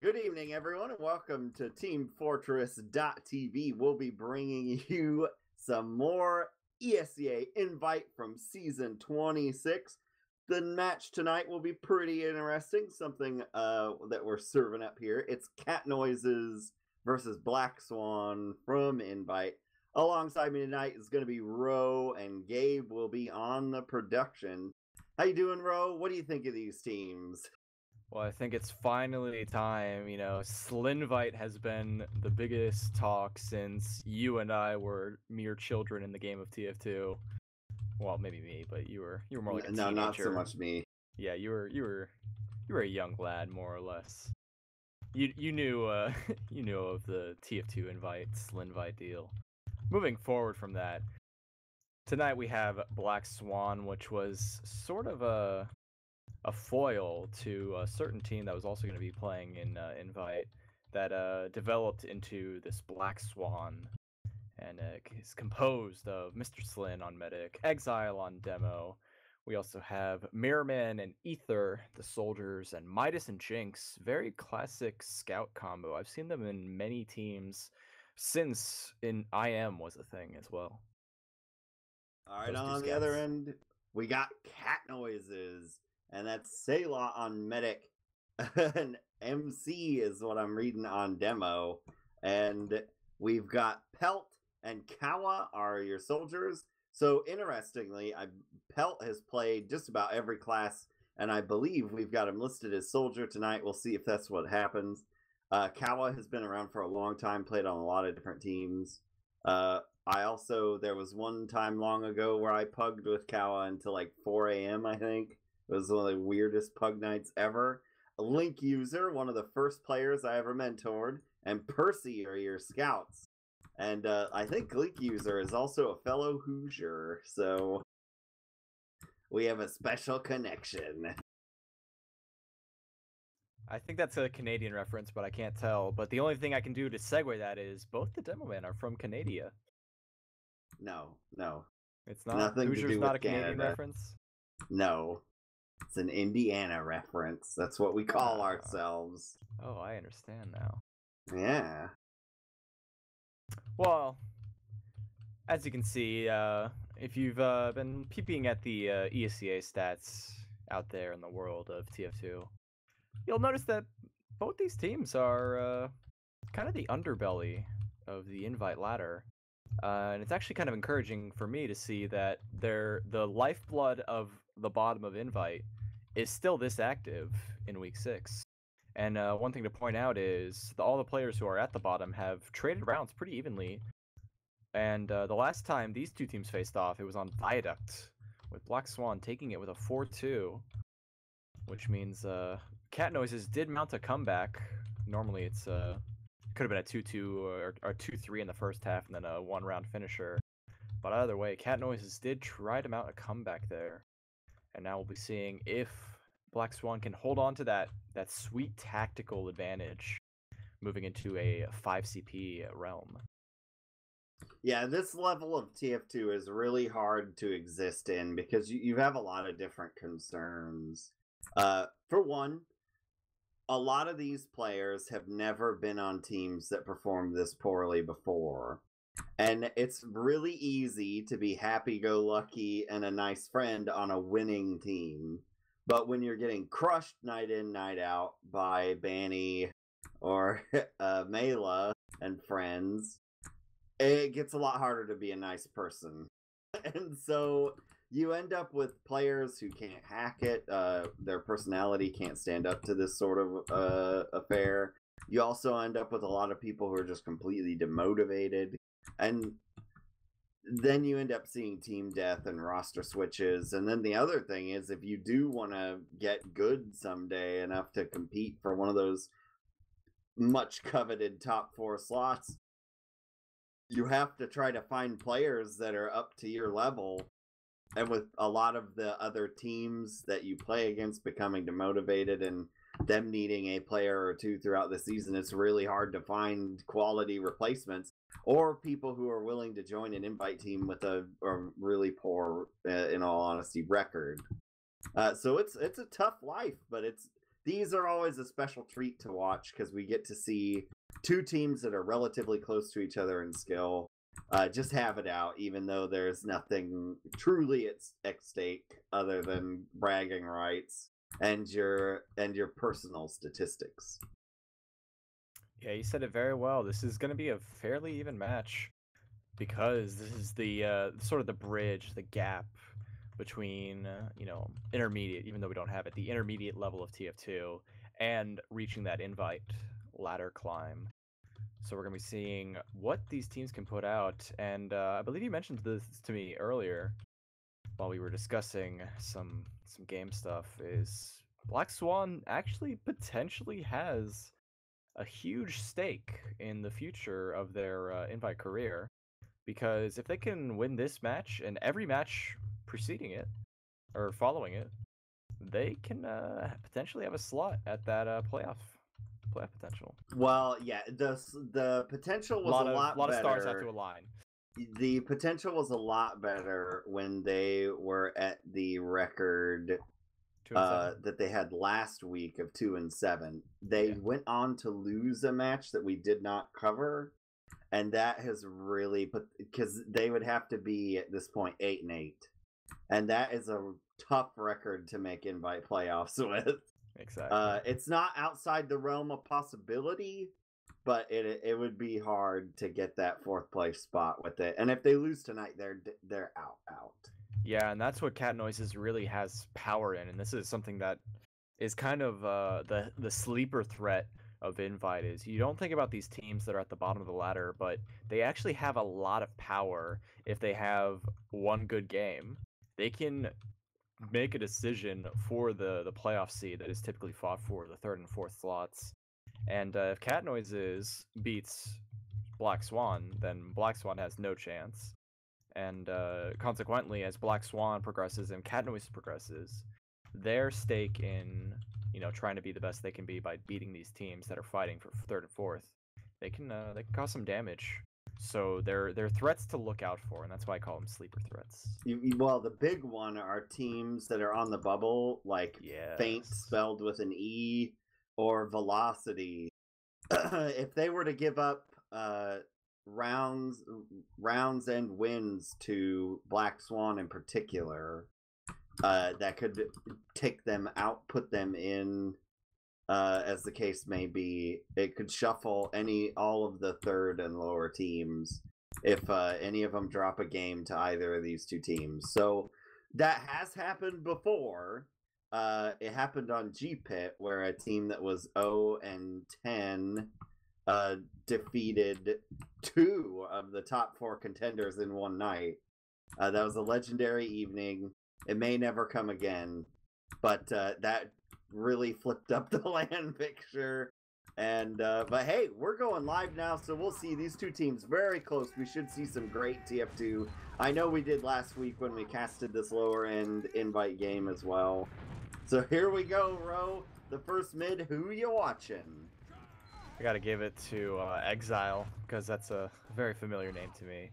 Good evening, everyone, and welcome to teamfortress.tv. We'll be bringing you some more ESEA Invite from Season 26. The match tonight will be pretty interesting, something that we're serving up here. It's Cat Noises versus Black Swan from Invite. Alongside me tonight is going to be Ro, and Gabe will be on the production. How you doing, Ro? What do you think of these teams? Well, I think it's finally time. Slinvite has been the biggest talk since you and I were mere children in the game of TF2. Well, maybe me, but you were more like a teenager. No, not so much me. Yeah, you were a young lad, more or less. You knew you knew of the TF2 invite Slinvite deal. Moving forward from that, tonight we have Black Swan, which was sort of a foil to a certain team that was also going to be playing in Invite that developed into this Black Swan, and is composed of Mr. Slin on Medic, Exile on Demo. We also have Mirrorman and Ether, the soldiers, and Midas and Jinx, very classic scout combo. I've seen them in many teams since in IM was a thing as well. All right, on the other end, we got Cat Noises. And that's Selah on Medic. And MC is what I'm reading on Demo. And we've got Pelt and Kawa are your soldiers. So interestingly, Pelt has played just about every class, and I believe we've got him listed as soldier tonight. We'll see if that's what happens. Kawa has been around for a long time, played on a lot of different teams. There was one time long ago where I pugged with Kawa until like 4 a.m., I think. It was one of the weirdest pug nights ever. A Link user, one of the first players I ever mentored, and Percy are your scouts. And I think Link user is also a fellow Hoosier, so we have a special connection. I think that's a Canadian reference, but I can't tell. But the only thing I can do to segue that is both the demo men are from Canada. No. It's not. Nothing Hoosier's to do not with a Canadian Canada. reference? No. It's an Indiana reference. That's what we call ourselves. Oh, I understand now. Yeah. Well, as you can see, if you've been peeping at the ESEA stats out there in the world of TF2, you'll notice that both these teams are kind of the underbelly of the invite ladder. And it's actually kind of encouraging for me to see that the lifeblood of the bottom of Invite is still this active in Week 6. And one thing to point out is all the players who are at the bottom have traded rounds pretty evenly. And the last time these two teams faced off, it was on Viaduct, with Black Swan taking it with a 4-2, which means Cat Noises did mount a comeback. Normally it's could have been a 2-2 or 2-3 in the first half and then a one-round finisher. But either way, Cat Noises did try to mount a comeback there. And now we'll be seeing if Black Swan can hold on to that sweet tactical advantage moving into a 5 CP realm. Yeah, this level of TF2 is really hard to exist in because you have a lot of different concerns. For one, a lot of these players have never been on teams that performed this poorly before. And it's really easy to be happy-go-lucky and a nice friend on a winning team. But when you're getting crushed night in, night out by Banny or Mela and friends, it gets a lot harder to be a nice person. And so you end up with players who can't hack it. Their personality can't stand up to this sort of affair. You also end up with a lot of people who are just completely demotivated. And then you end up seeing team death and roster switches. And then the other thing is, if you do want to get good someday enough to compete for one of those much coveted top 4 slots, you have to try to find players that are up to your level. And with a lot of the other teams that you play against becoming demotivated and them needing a player or two throughout the season, it's really hard to find quality replacements or people who are willing to join an invite team with a really poor, in all honesty, record. So it's a tough life, but these are always a special treat to watch because we get to see two teams that are relatively close to each other in skill just have it out, even though there's nothing truly at stake other than bragging rights and your personal statistics. Yeah, you said it very well. This is going to be a fairly even match because this is the sort of the bridge, the gap between intermediate, even though we don't have it, the intermediate level of TF2 and reaching that invite ladder climb. So we're going to be seeing what these teams can put out, and I believe you mentioned this to me earlier while we were discussing some game stuff, is Black Swan actually potentially has a huge stake in the future of their invite career, because if they can win this match and every match preceding it or following it, they can potentially have a slot at that playoff potential. Well, yeah, the potential was a lot of better. Stars have to align. The potential was a lot better when they were at the record that they had last week of 2-7. They went on to lose a match that we did not cover, and that has really put, because they would have to be at this point 8-8, and that is a tough record to make invite playoffs with. Exactly. It's not outside the realm of possibility, but it would be hard to get that fourth place spot with it. And if they lose tonight, they're out. Yeah, and that's what Cat Noises really has power in, and this is something that is kind of the sleeper threat of invite. Is you don't think about these teams that are at the bottom of the ladder, but they actually have a lot of power. If they have one good game, they can make a decision for the playoff seed that is typically fought for the third and fourth slots. And if Cat Noises beats Black Swan, then Black Swan has no chance. And consequently, as Black Swan progresses and Cat Noises progresses, their stake in trying to be the best they can be by beating these teams that are fighting for third and fourth, they can cause some damage. So they're threats to look out for, and that's why I call them sleeper threats. Well, the big one are teams that are on the bubble, like Faint spelled with an E or Velocity. If they were to give up rounds and wins to Black Swan in particular, that could take them out, put them in, as the case may be. It could shuffle all of the third and lower teams if any of them drop a game to either of these two teams. So that has happened before. It happened on G-Pit, where a team that was 0-10 defeated 2 of the top 4 contenders in one night. That was a legendary evening. It may never come again, but that really flipped up the land picture. And but hey, we're going live now, so we'll see these two teams very close. We should see some great TF2. I know we did last week when we casted this lower end invite game as well. So here we go, Ro. The first mid, who you watching? I gotta give it to Exile, because that's a very familiar name to me.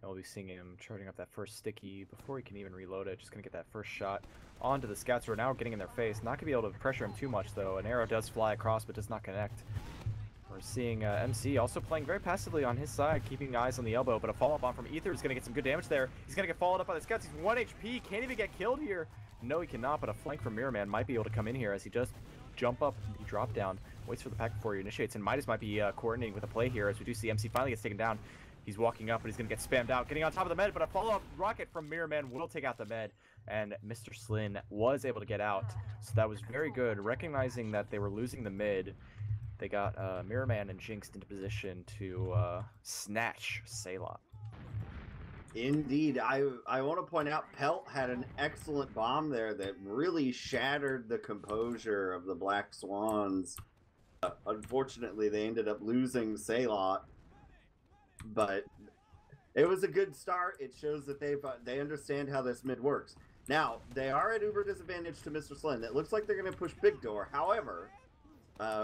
And we'll be seeing him charging up that first sticky before he can even reload it. Just gonna get that first shot onto the scouts who are now getting in their face. Not gonna be able to pressure him too much though. An arrow does fly across but does not connect. We're seeing MC also playing very passively on his side, keeping eyes on the elbow, but a follow-up on from Ether is gonna get some good damage there. He's gonna get followed up by the scouts. He's 1 HP, can't even get killed here. No, he cannot, but a flank from Mirror Man might be able to come in here as he does jump up, he drop down, waits for the pack before he initiates, and Midas might be coordinating with a play here as we do see MC finally gets taken down. He's walking up, but he's going to get spammed out, getting on top of the med, but a follow-up rocket from Mirror Man will take out the med, and Mr. Slyn was able to get out, so that was very good. Recognizing that they were losing the mid, they got Mirror Man and Jinxed into position to snatch Salot. Indeed. I want to point out Pelt had an excellent bomb there that really shattered the composure of the Black Swans. Unfortunately, they ended up losing Salot, but it was a good start. It shows that they understand how this mid works. Now, they are at uber disadvantage to Mr. Slyn. It looks like they're going to push Big Door. However,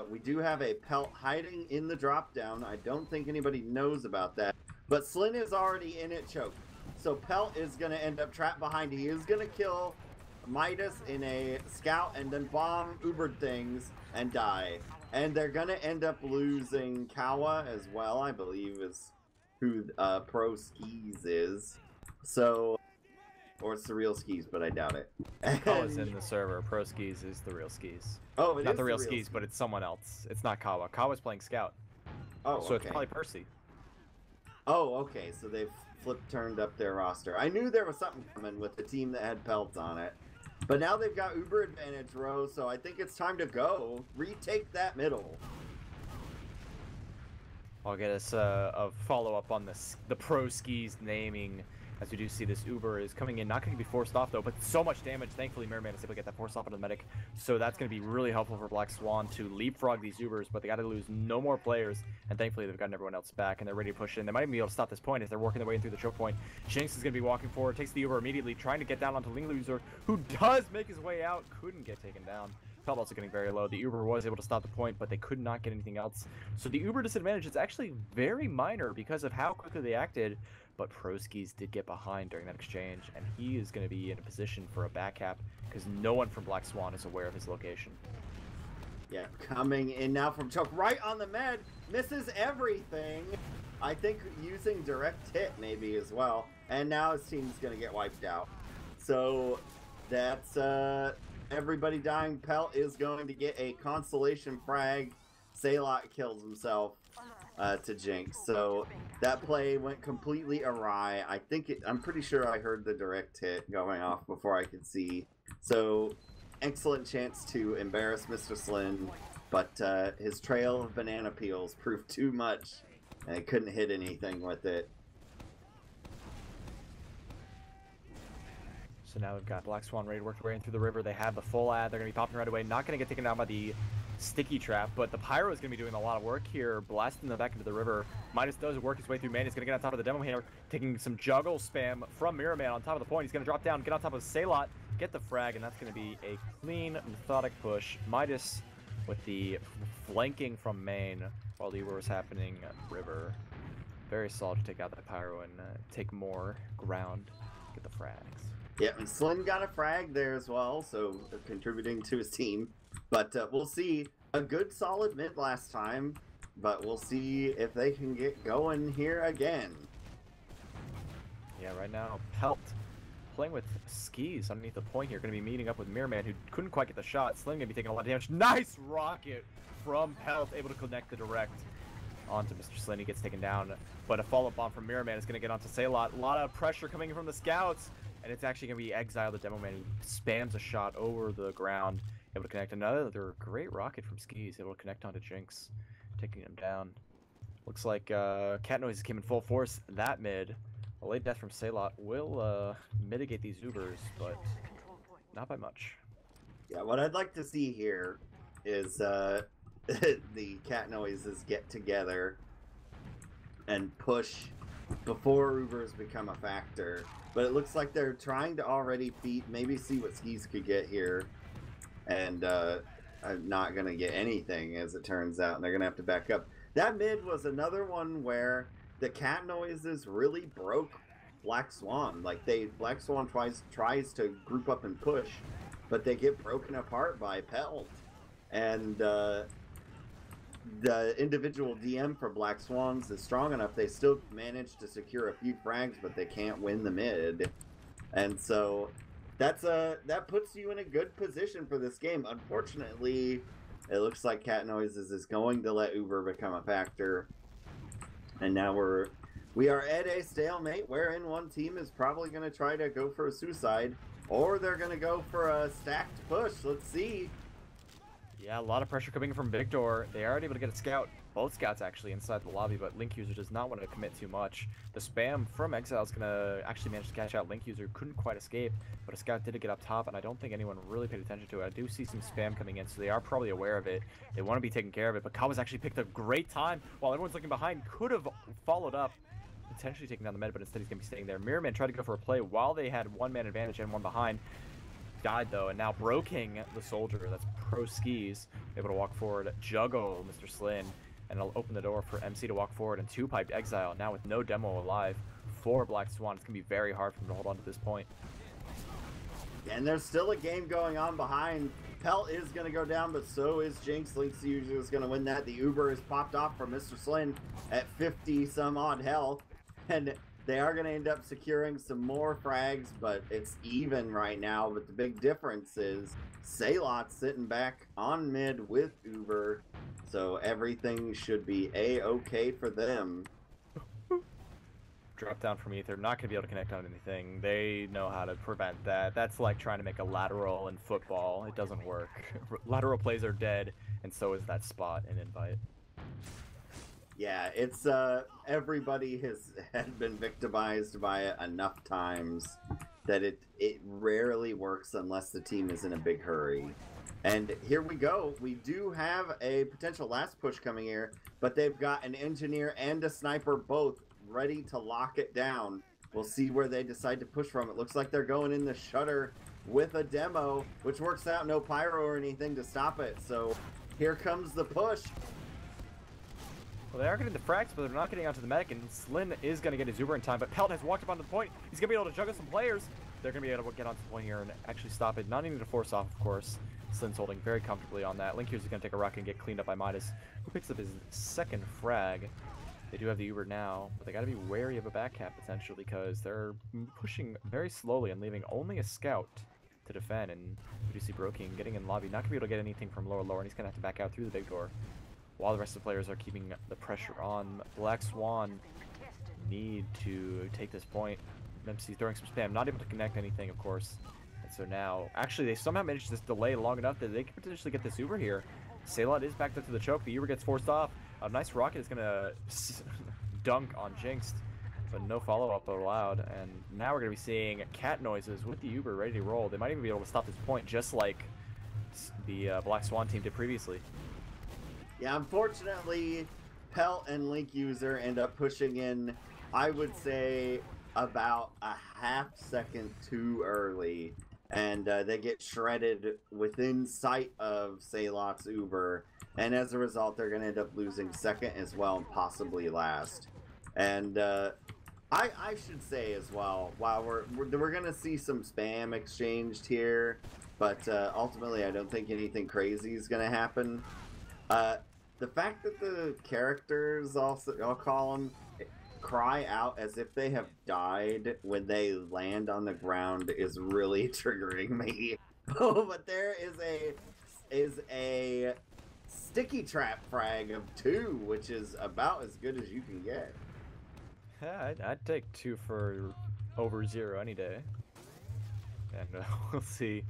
we do have a Pelt hiding in the drop down. I don't think anybody knows about that. But Slyn is already in it choked. So Pelt is going to end up trapped behind. He is going to kill Midas in a scout and then bomb Uber things and die. And they're gonna end up losing Kawa as well, I believe is who Pro Skis is. So, or it's the real Skis, but I doubt it. Kawa's in the server. Pro Skis is the real Skis. Oh, it not is the real Skis, but it's someone else. It's not Kawa. Kawa's playing Scout. Oh, so okay. it's probably Percy. Oh, okay. So they've turned up their roster. I knew there was something coming with the team that had pelts on it. But now they've got Uber advantage, Rose, so I think it's time to go. Retake that middle. I'll get us a follow-up on this, the Pro Skis naming, as we do see this Uber is coming in. Not going to be forced off, though, but so much damage. Thankfully, Merman is able to get that forced off into the medic, so that's going to be really helpful for Black Swan to leapfrog these Ubers, but they got to lose no more players, and thankfully they've gotten everyone else back, and they're ready to push in. They might even be able to stop this point if they're working their way in through the choke point. Jinx is going to be walking forward, takes the Uber immediately, trying to get down onto Ling Loser, who does make his way out, couldn't get taken down. Felt also getting very low. The Uber was able to stop the point, but they could not get anything else. So the Uber disadvantage is actually very minor because of how quickly they acted, but Proskis did get behind during that exchange, and he is going to be in a position for a back cap because no one from Black Swan is aware of his location. Yeah, coming in now from choke right on the med, misses everything. I think using direct hit maybe as well, and now his team's going to get wiped out. So that's everybody dying. Pelt is going to get a consolation frag. Saylot kills himself to Jinx. So that play went completely awry. I'm pretty sure I heard the direct hit going off before I could see. So excellent chance to embarrass Mr. Slin, but his trail of banana peels proved too much, and he couldn't hit anything with it. So now we've got Black Swan ready to work their way in through the river. They have the full ad. They're going to be popping right away. Not going to get taken down by the sticky trap, but the Pyro is going to be doing a lot of work here, blasting them back into the river. Midas does work his way through Man. He's going to get on top of the demo here, taking some juggle spam from Mirror Man on top of the point. He's going to drop down, get on top of Saylot, get the frag, and that's going to be a clean, methodic push. Midas with the flanking from main while the Uber was happening river. Very solid to take out that Pyro and take more ground, get the frags. Yeah, and Slim got a frag there as well, so contributing to his team. But we'll see. A good solid mid last time, but we'll see if they can get going here again. Yeah, right now, Pelt playing with Skis underneath the point here. Going to be meeting up with Mirror Man, who couldn't quite get the shot. Slim going to be taking a lot of damage. Nice rocket from Pelt, able to connect the direct onto Mr. Slin. He gets taken down, but a follow-up bomb from Mirror Man is going to get onto Saylot. A lot of pressure coming from the scouts. And it's actually going to be Exile, the Demo Man, who spams a shot over the ground, able to connect another great rocket from Skis, able to connect onto Jinx, taking him down. Looks like Cat Noise came in full force that mid. A late death from Saylot will mitigate these Ubers, but not by much. Yeah, what I'd like to see here is the Cat Noises get together and push before Ubers become a factor. But it looks like they're trying to already maybe see what Skis could get here. And I'm not going to get anything, as it turns out. And they're going to have to back up. That mid was another one where the Cat Noises really broke Black Swan. Like, Black Swan tries to group up and push, but they get broken apart by Pelt. And the individual DM for Black Swans is strong enough. They still manage to secure a few frags, but they can't win the mid. And so that puts you in a good position for this game. Unfortunately, it looks like Cat Noises is going to let Uber become a factor. And now we are at a stalemate wherein one team is probably going to try to go for a suicide, or they're going to go for a stacked push. Let's see. Yeah, a lot of pressure coming from Victor. They are able to get a scout, both scouts actually, inside the lobby, but Link User does not want to commit too much. The spam from Exile is going to actually manage to catch out Link User, couldn't quite escape, but a scout did get up top, and I don't think anyone really paid attention to it. I do see some spam coming in, so they are probably aware of it. They want to be taking care of it, but Kawa's actually picked a great time while everyone's looking behind. Could have followed up, potentially taking down the med, but instead he's going to be staying there. Mirror Man tried to go for a play while they had one man advantage and one behind. Died though, and now Broking the soldier, that's Pro Skis, able to walk forward, juggle Mr. Slin, and it'll open the door for MC to walk forward, and two-piped Exile, now with no demo alive for Black Swan. It's going to be very hard for him to hold on to this point. And there's still a game going on behind. Pelt is going to go down, but so is Jinx. Link's user is going to win that. The Uber is popped off from Mr. Slyn at 50 some odd health. And they are going to end up securing some more frags, but it's even right now. But the big difference is Saylot's sitting back on mid with Uber. So everything should be A-okay for them. Drop down from Ether, not going to be able to connect on anything. They know how to prevent that. That's like trying to make a lateral in football. It doesn't work. Lateral plays are dead, and so is that spot in Invite. Yeah, it's everybody had been victimized by it enough times that it rarely works unless the team is in a big hurry. And here we go. We do have a potential last push coming here, but they've got an engineer and a sniper both ready to lock it down. We'll see where they decide to push from. It looks like they're going in the shutter with a demo, which works out. No pyro or anything to stop it. So here comes the push. Well, they are getting the frags, but they're not getting onto the medic, and Slyn is going to get his Uber in time, but Pelt has walked up onto the point. He's going to be able to juggle some players. They're going to be able to get onto the point here and actually stop it. Not needing to force off, of course. Slyn's holding very comfortably on that. Link here is going to take a rocket and get cleaned up by Midas, who picks up his second frag. They do have the Uber now, but they got to be wary of a back cap potentially because they're pushing very slowly and leaving only a scout to defend. And we do see Broking getting in lobby, not going to be able to get anything from lower, and he's going to have to back out through the big door. While the rest of the players are keeping the pressure on, Black Swan need to take this point. MC throwing some spam, not able to connect anything, of course. And so now, actually, they somehow managed this delay long enough that they could potentially get this Uber here. Saylot is backed up to the choke. The Uber gets forced off. A nice rocket is going to dunk on Jinx, but no follow-up allowed. And now we're going to be seeing cat noises with the Uber ready to roll. They might even be able to stop this point just like the Black Swan team did previously. Yeah, unfortunately, Pelt and Link user end up pushing in, I would say, about a half second too early. And they get shredded within sight of Saylot's Uber. And as a result, they're going to end up losing second as well, and possibly last. And I should say as well, while we're going to see some spam exchanged here, but ultimately I don't think anything crazy is going to happen. The fact that the characters, also, I'll call them, cry out as if they have died when they land on the ground is really triggering me. Oh, but there is a sticky trap frag of 2, which is about as good as you can get. Yeah, I'd take 2 for over 0 any day. And we'll see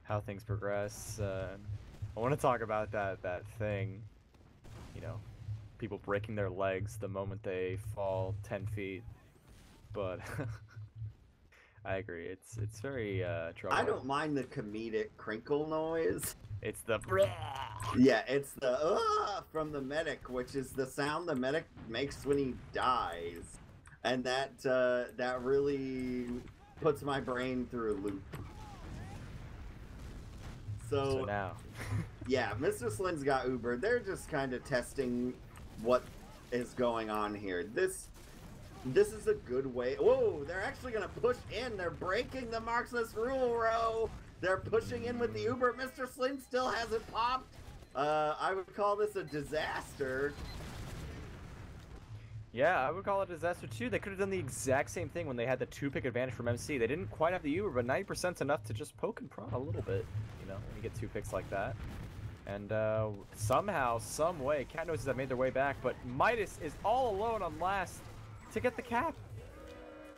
how things progress. I want to talk about that thing, you know, people breaking their legs the moment they fall 10 feet, but I agree, it's very troubling. I don't mind the comedic crinkle noise. It's the yeah, it's the from the medic, which is the sound the medic makes when he dies, and that really puts my brain through a loop. So now yeah, Mr. Slyn's got Uber. They're just kind of testing what is going on here. This is a good way. Whoa, they're actually going to push in. They're breaking the Marxist rule row. They're pushing in with the Uber. Mr. Slyn still hasn't popped. I would call this a disaster. Yeah, I would call it a disaster too. They could have done the exact same thing when they had the 2-pick advantage from MC. They didn't quite have the Uber, but 90% is enough to just poke and prod a little bit, you know, when you get 2 picks like that. And somehow, some way, cat noises have made their way back, but Midas is all alone on last to get the cap.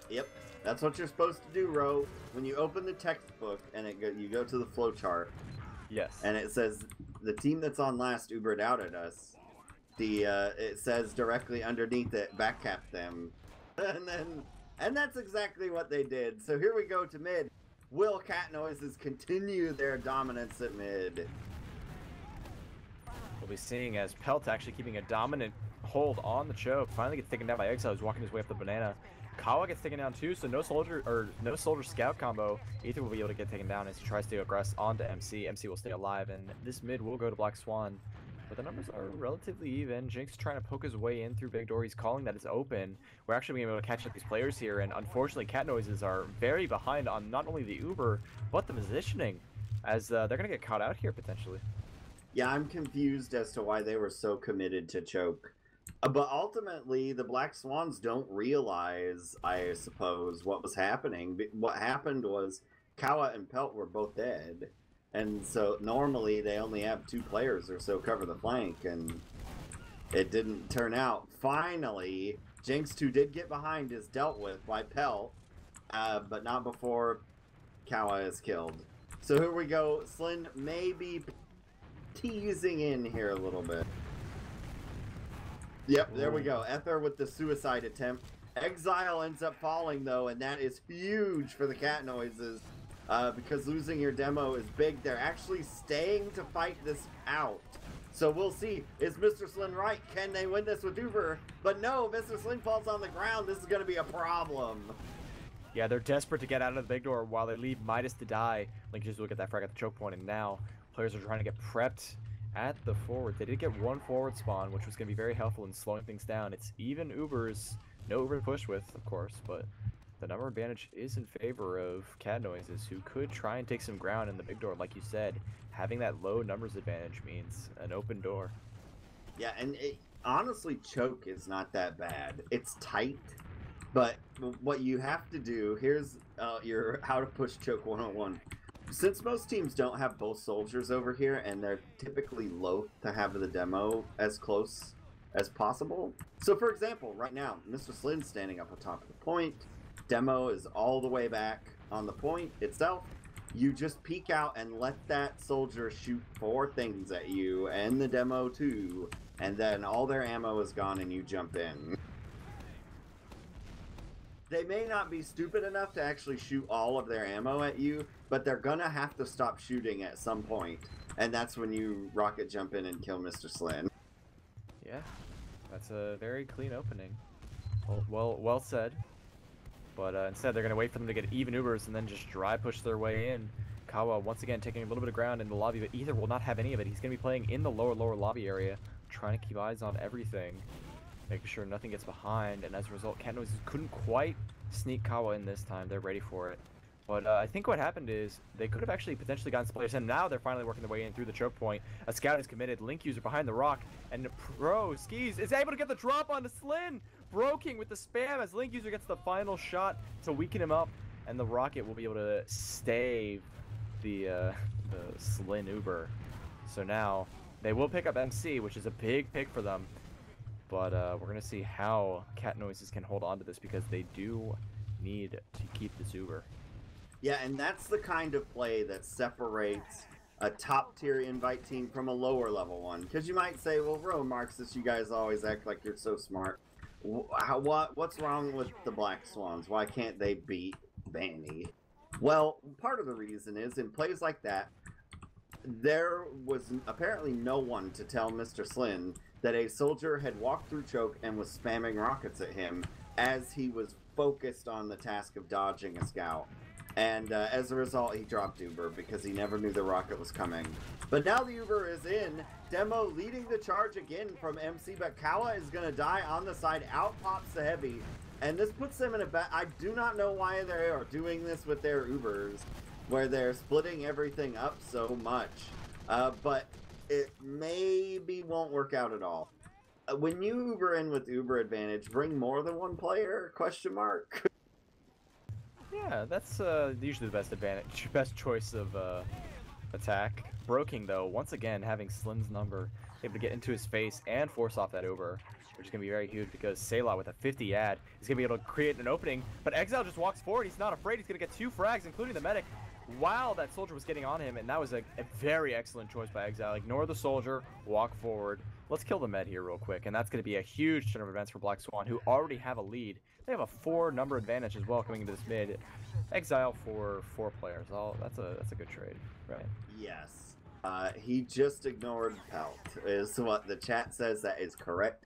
Yep, that's what you're supposed to do, Ro. When you open the textbook and you go to the flowchart. Yes. And it says the team that's on last Ubered out at us. It says directly underneath it, back cap them, and that's exactly what they did. So here we go to mid. Will cat noises continue their dominance at mid? We'll be seeing as Pelt actually keeping a dominant hold on the choke. Finally gets taken down by Exile, who's walking his way up the banana. Kawa gets taken down too, so no soldier scout combo. Ether will be able to get taken down as he tries to aggress onto MC. MC will stay alive, and this mid will go to Black Swan. but the numbers are relatively even. Jinx trying to poke his way in through big door. He's calling that it's open. We're actually being able to catch up these players here, and unfortunately, Cat Noises are very behind on not only the Uber, but the positioning, as they're going to get caught out here potentially. Yeah, I'm confused as to why they were so committed to choke. But ultimately, the Black Swans don't realize, I suppose, what was happening. What happened was Kawa and Pelt were both dead. And so normally they only have 2 players or so cover the flank, and it didn't turn out. Finally, Jinx, who did get behind, is dealt with by Pelt, but not before Kawa is killed. So here we go. Slyn may be teasing in here a little bit. Yep, there we go. Ether with the suicide attempt. Exile ends up falling, though, and that is huge for the Cat Noises. Because losing your demo is big. They're actually staying to fight this out. So we'll see. Is Mr. Slyn right? Can they win this with Uber? But no, Mr. Slyn falls on the ground. This is going to be a problem. Yeah, they're desperate to get out of the big door while they leave Midas to die. Link just look at that frag at the choke point, and now players are trying to get prepped at the forward. They did get 1 forward spawn, which was going to be very helpful in slowing things down. It's even Ubers. No Uber to push with, of course, but the number advantage is in favor of Cat Noises, who could try and take some ground in the big door. Like you said, having that low numbers advantage means an open door. Yeah, and honestly, choke is not that bad. It's tight, but what you have to do, here's your how to push choke 101. Since most teams don't have both soldiers over here, and they're typically loath to have the demo as close as possible. So for example, right now, Mr. Slyn's standing up on top of the point. Demo is all the way back on the point itself. You just peek out and let that soldier shoot 4 things at you, and the demo too, and then all their ammo is gone and you jump in. They may not be stupid enough to actually shoot all of their ammo at you, but they're gonna have to stop shooting at some point, and that's when you rocket jump in and kill Mr. Slyn. Yeah, that's a very clean opening. Well said. But instead, they're going to wait for them to get even Ubers and then just dry push their way in. Kawa, once again, taking a little bit of ground in the lobby, but Ether will not have any of it. He's going to be playing in the lower lobby area, trying to keep eyes on everything, making sure nothing gets behind, and as a result, Cat Noises couldn't quite sneak Kawa in this time. They're ready for it. But I think what happened is they could have actually potentially gotten some players, and now they're finally working their way in through the choke point. A scout is committed, Link user behind the rock, and Pro Skis is able to get the drop onto Slyn! Broking with the spam as Link user gets the final shot to weaken him up, and the rocket will be able to stave the Slyn Uber. So now they will pick up MC, which is a big pick for them. But we're gonna see how Cat Noises can hold on to this, because they do need to keep this Uber. Yeah, and that's the kind of play that separates a top-tier invite team from a lower-level one. Because you might say, well, bro, Marxist, you guys always act like you're so smart. What's wrong with the Black Swans? Why can't they beat Banny? Well, part of the reason is, in plays like that, there was apparently no one to tell Mr. Slyn that a soldier had walked through choke and was spamming rockets at him as he was focused on the task of dodging a scout. And as a result, he dropped Uber because he never knew the rocket was coming. But now the Uber is in. Demo leading the charge again from MC, but Kawa is going to die on the side. Out pops the heavy. And this puts them in a bad... I do not know why they are doing this with their Ubers, where they're splitting everything up so much. But it maybe won't work out at all. When you Uber in with Uber advantage, bring more than one player? Question mark. Yeah, that's usually the best choice of attack. Broking, though, once again, having Slyn's number, able to get into his face and force off that Uber, which is going to be very huge, because Selah with a 50 ad is going to be able to create an opening, but Exile just walks forward. He's not afraid. He's going to get 2 frags, including the medic, while that soldier was getting on him, and that was a very excellent choice by Exile. Ignore the soldier, walk forward. Let's kill the med here real quick, and that's going to be a huge turn of events for Black Swan, who already have a lead. They have a 4 number advantage as well coming into this mid. Exile for 4 players. That's a good trade, right? Yes. He just ignored Pelt, is what the chat says. That is correct.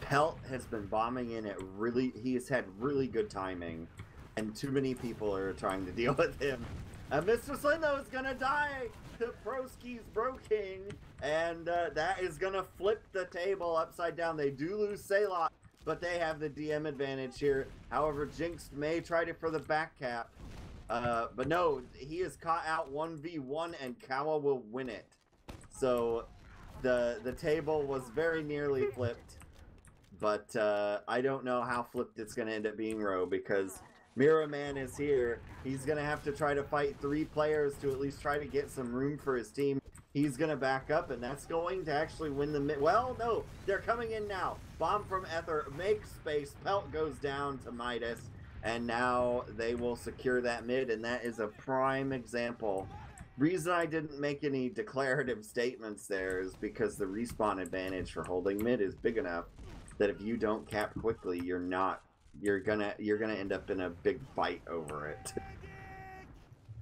Pelt has been bombing in at he has had really good timing, and too many people are trying to deal with him. Mr. Slyn, though, is gonna die to Proski. Linky's broken, and that is gonna flip the table upside down. They do lose Saylot, but they have the DM advantage here. However, Jinx may try it for the back cap. But no, he is caught out 1v1 and Kawa will win it. So the table was very nearly flipped, but I don't know how flipped it's going to end up being, Ro, because Mirror Man is here. He's going to have to try to fight 3 players to at least try to get some room for his team. He's going to back up, and that's going to actually win the mid. Well, no, they're coming in now. Bomb from Ether makes space. Pelt goes down to Midas, and now they will secure that mid, and that is a prime example. Reason I didn't make any declarative statements there is because the respawn advantage for holding mid is big enough that if you don't cap quickly, you're gonna end up in a big fight over it.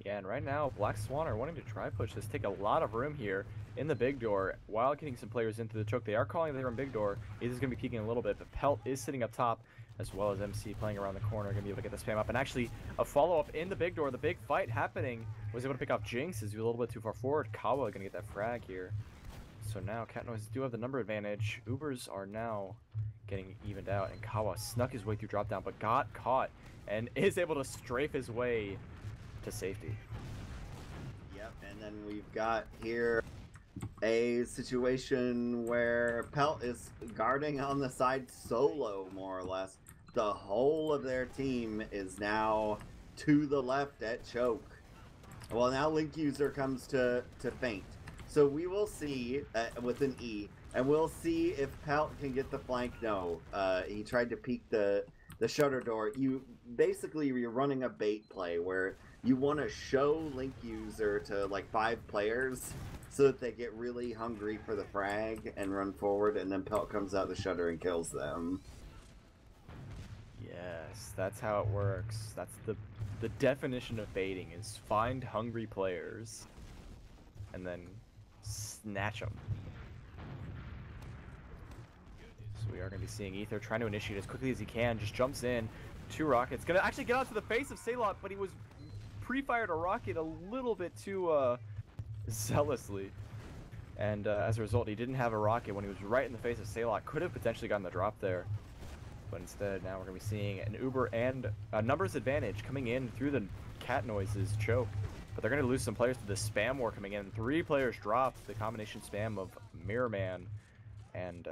Yeah, and right now, Black Swan are wanting to try push this, take a lot of room here in the big door while getting some players into the choke. They are calling there in big door. It is going to be peeking a little bit, but Pelt is sitting up top, as well as MC playing around the corner, going to be able to get the spam up. And actually, a follow-up in the big door, the big fight happening, was able to pick off Jinx as he was a little bit too far forward. Kawa going to get that frag here. So now, Cat Noise do have the number advantage. Ubers are now getting evened out, and Kawa snuck his way through drop down, but got caught and is able to strafe his way to safety. Yep, and then we've got here a situation where Pelt is guarding on the side solo, more or less. The whole of their team is now to the left at choke. Well, now Link User comes to feint. So we will see with an E, and we'll see if Pelt can get the flank. No, he tried to peek the shutter door. You're running a bait play where you want to show Link User to like 5 players so that they get really hungry for the frag and run forward, and then Pelt comes out the shutter and kills them. Yes, that's how it works. That's the definition of baiting, is find hungry players and then snatch them. So we are going to be seeing Ether trying to initiate as quickly as he can. Just jumps in. 2 rockets. Going to actually get out to the face of Saylot, but he was pre-fired a rocket a little bit too zealously. And as a result, he didn't have a rocket when he was right in the face of Saylot. Could have potentially gotten the drop there. But instead, now we're going to be seeing an Uber and a numbers advantage coming in through the Cat Noise's choke. But they're going to lose some players to the spam war coming in. 3 players dropped the combination spam of Mirror Man and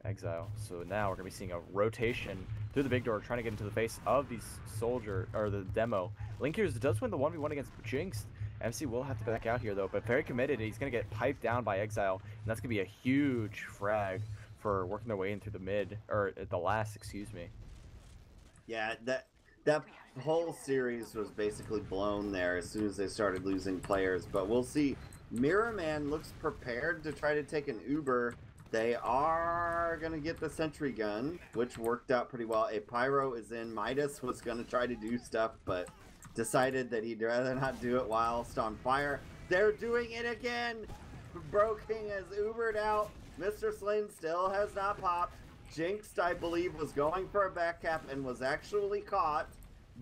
Exile. So now we're going to be seeing a rotation through the big door, trying to get into the face of these the demo. Linkers does win the 1v1 against Jinx. MC will have to back out here though, but very committed. He's going to get piped down by Exile, and that's going to be a huge frag for working their way in through the mid, or the last, excuse me. Yeah, that whole series was basically blown there as soon as they started losing players, but we'll see. Mirror Man looks prepared to try to take an Uber. They are going to get the sentry gun, which worked out pretty well. A pyro is in. Midas was going to try to do stuff, but decided that he'd rather not do it whilst on fire. They're doing it again! Broking has Ubered out. Mr. Slyn still has not popped. Jinxed, I believe, was going for a back cap and was actually caught.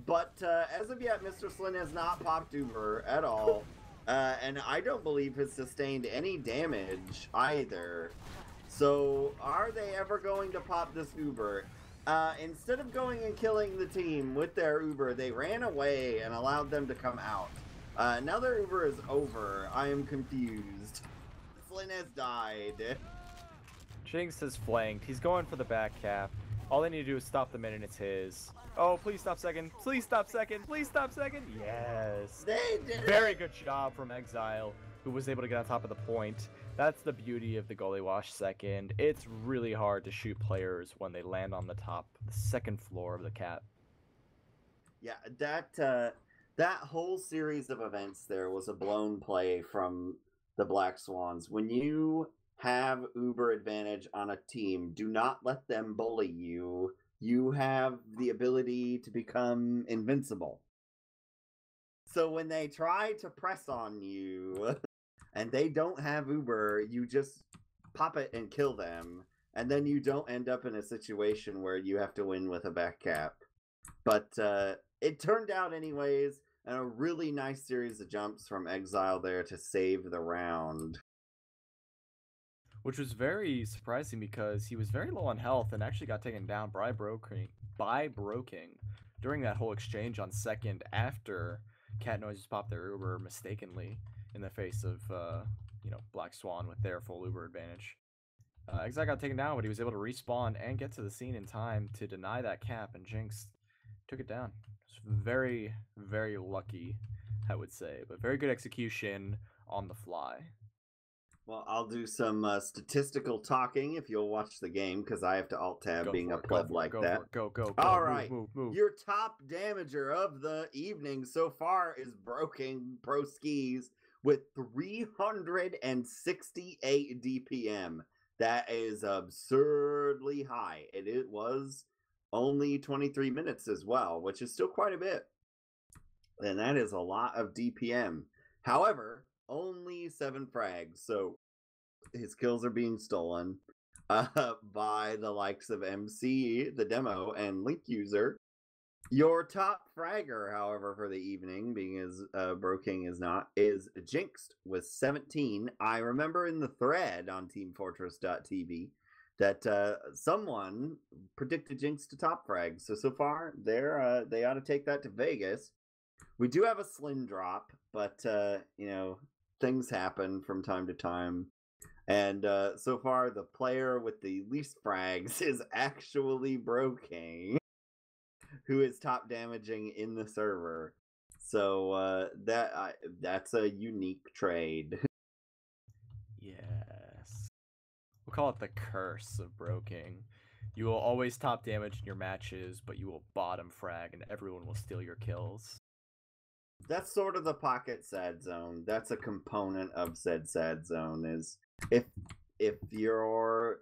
But as of yet, Mr. Slyn has not popped Uber at all. And I don't believe has sustained any damage either. So, are they ever going to pop this Uber? Instead of going and killing the team with their Uber, they ran away and allowed them to come out. Now their Uber is over. I am confused. Flynn has died. Jinx has flanked. He's going for the back cap. All they need to do is stop the mid and it's his. Oh, please stop second. Please stop second. Please stop second. Yes. They did Very good job from Exile, who was able to get on top of the point. That's the beauty of the goalie wash second. It's really hard to shoot players when they land on the top, the second floor of the cap. Yeah, that whole series of events there was a blown play from the Black Swans. When you have Uber advantage on a team, do not let them bully you. You have the ability to become invincible. So when they try to press on you and they don't have Uber, you just pop it and kill them. And then you don't end up in a situation where you have to win with a back cap. But it turned out anyways. and a really nice series of jumps from Exile there to save the round. Which was very surprising because he was very low on health and actually got taken down by Broking during that whole exchange on second after Cat Noises popped their Uber mistakenly in the face of Black Swan with their full Uber advantage. Exile got taken down, but he was able to respawn and get to the scene in time to deny that cap, and Jinx took it down. It's very, very lucky, I would say, but very good execution on the fly. Well, I'll do some statistical talking if you'll watch the game, because I have to alt-tab being a pleb like that. Go. All right. Move. Your top damager of the evening so far is Broken Pro Skis with 368 DPM. That is absurdly high. It was only 23 minutes as well, which is still quite a bit. And that is a lot of DPM. However, only 7 frags, so his kills are being stolen by the likes of MC, the demo, and Link User. Your top fragger, however, for the evening, being as Broking is not, is Jinxed with 17. I remember in the thread on teamfortress.tv that someone predicted Jinx to top frag. So far, they ought to take that to Vegas. We do have a Slim drop, but things happen from time to time. And so far, the player with the least frags is actually Broking, who is top damaging in the server. So that's a unique trade. Yes. We'll call it the curse of Broking. You will always top damage in your matches, but you will bottom frag and everyone will steal your kills. That's sort of the pocket sad zone. That's a component of said sad zone, is if you're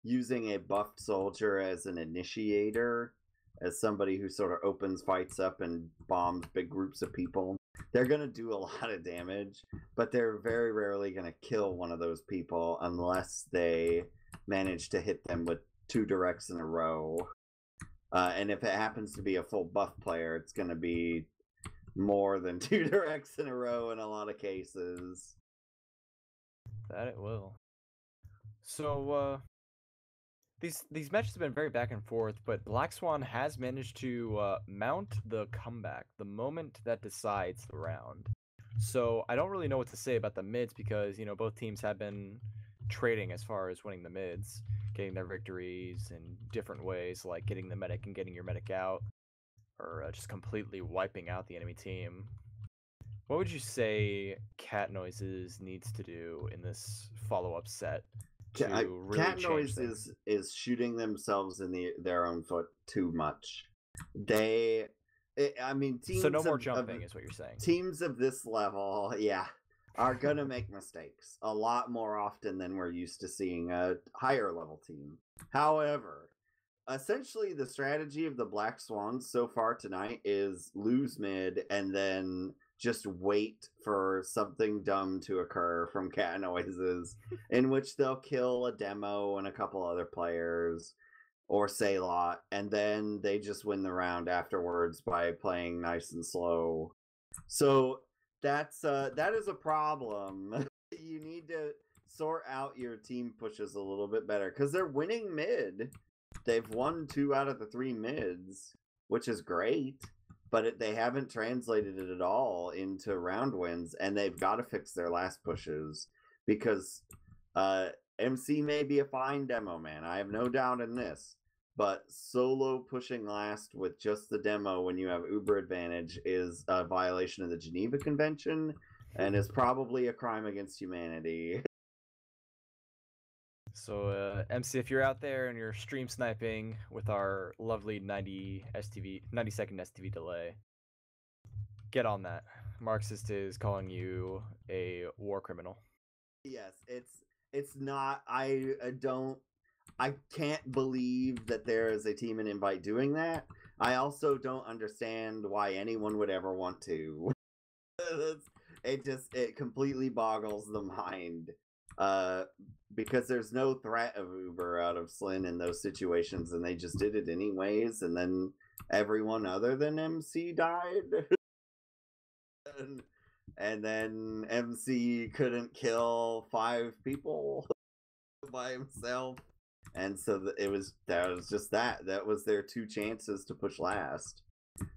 using a buffed soldier as an initiator, as somebody who sort of opens fights up and bombs big groups of people, they're going to do a lot of damage, but they're very rarely going to kill one of those people unless they manage to hit them with 2 directs in a row. And if it happens to be a full buff player, it's going to be more than 2 directs in a row in a lot of cases. That it will. So, these matches have been very back and forth, but Black Swan has managed to mount the comeback, the moment that decides the round. So I don't really know what to say about the mids because, both teams have been trading as far as winning the mids, getting their victories in different ways, like getting the medic and getting your medic out, or just completely wiping out the enemy team. What would you say Cat Noises needs to do in this follow-up set to really Cat change Noise is shooting themselves in their own foot too much. Teams so no more jumping is what you're saying. Teams of this level, are gonna make mistakes a lot more often than we're used to seeing a higher level team. However, essentially the strategy of the Black Swans so far tonight is lose mid and then just wait for something dumb to occur from Cat Noises, in which they'll kill a demo and a couple other players, or Saylot, and then they just win the round afterwards by playing nice and slow. So that is a problem. You need to sort out your team pushes a little bit better, because they're winning mid. They've won 2 out of the 3 mids, which is great. But they haven't translated it at all into round wins, and they've got to fix their last pushes, because MC may be a fine demo man. I have no doubt in this. But solo pushing last with just the demo when you have Uber advantage is a violation of the Geneva Convention and is probably a crime against humanity. So, MC, if you're out there and you're stream sniping with our lovely 90 second STV delay, get on that. Marxist is calling you a war criminal. Yes, it's not. I can't believe that there is a team in Invite doing that. I also don't understand why anyone would ever want to. It completely boggles the mind. Because there's no threat of Uber out of Slin in those situations, and they just did it anyways, and then everyone other than MC died. and then MC couldn't kill 5 people by himself, and so that was just that was their 2 chances to push last.